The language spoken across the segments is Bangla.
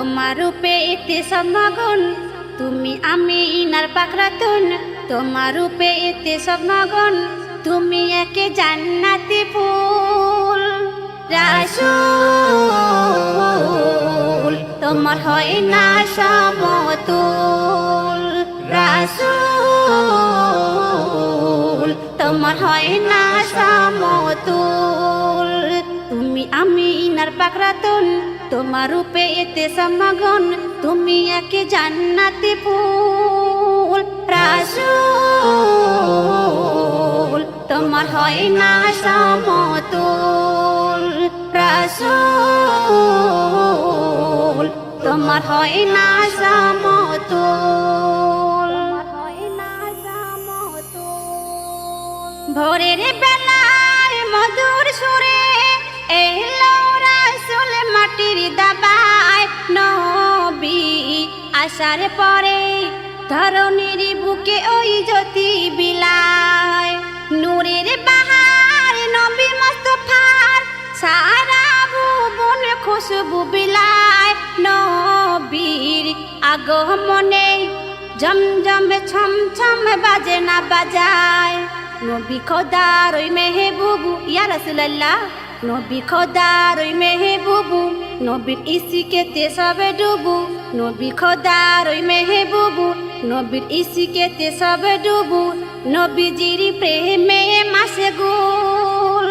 তোমার রূপে এতে সমাগন তুমি আমি ইনার পাকরাতুন তোমার রূপে এতে সমাগন তুমি একে জান্নাতি ফুল রাসূল তোমার হয় না সমতুল রাসূল তোমার হয় না সমতুল তুমি আমি ইনার পাকরাতুন তোমার রূপে এতে সমাগন তুমি একে জান্নাতি ফুল রাসূল তোমার হয় না সমতুল রাসূল তোমার হয় না সমতুল ভোরের বেলায় মধুর সুরে এলো রাসূল মাটির দাবায় নবী আসার পরে ধরণীর বুকে ওই জ্যোতি বিলায় নূরের বাহার নবী মুস্তাফার সারা ভুবন খুশবু বিলায় নবীর আগমনে জমজমে ছমছম বাজে না বাজায় নবী খোদার ওই মেহবুবু ইয়া রাসূলুল্লাহ নবী খোদার ওই মেহবুবু নবীর ইশিকেতে সবে ডুবু নবী খোদার ওই মেহবুবু নবীর ইশিকেতে সবে ডুবু নবীজির প্রেমে মাশগুল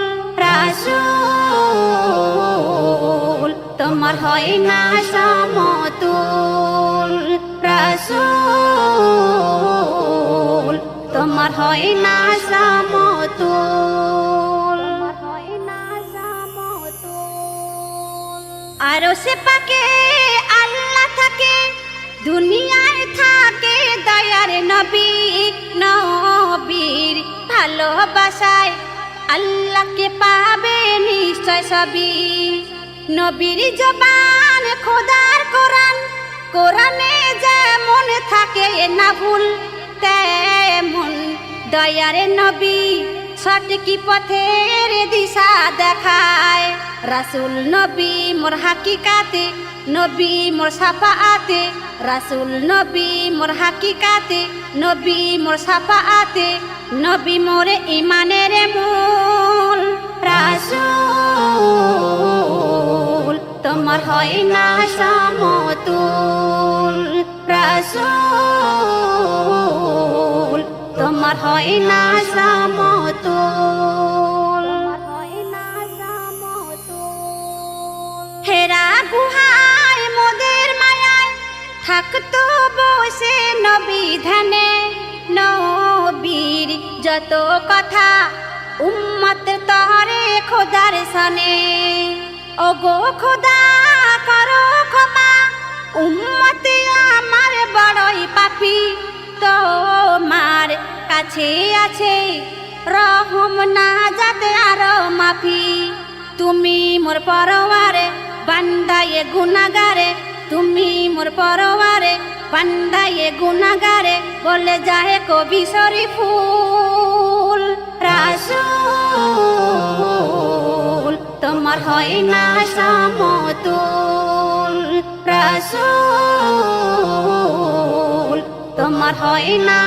রাসূল তোমার হয় না সমতুল রাসূল তোমার হয় না সমতুল আরশে পাকে আল্লাহ থাকে দুনিয়ায় থাকে দয়ার নবী নবীর ভালোবাসায় আল্লাহকে পাবে নিশ্চয় সবই নবীর জবান খোদার কোরআন কোরআনে যেমন থাকে না ভুল তেমন দয়ার নবী সঠিক পথের দিশা দেখায় রাসূল নবী মোর হাকিকাতে নবী মোর সাফাআতে রাসূল নবী মোর হাকিকাতে নবী মোর সাফাআতে নবী মোর ঈমানের মূল রাসূল তোমার হয় না সমতুল রাসূল তোমার হয় না সমতুল হেরা গুহায় মোদের মায়ায় থাকতো বসে নবী ধ্যানে নবীর যত কথা উম্মত তরে খোদার সনে ওগো খোদা করো ক্ষমা উম্মত আমার বড়ই পাপী তোমার কাছে আছে রহম নাজাত আর মাফি তুমি মোর পরওয়ারে বান্দায়ে গুনাহগারে তুমি মোর পরওয়ারে বান্দায়ে গুনাহগারে বলে যায় কবি শরীফুল রাসূল তোমার হয় না সমতুল রাসূল তোমার হয় না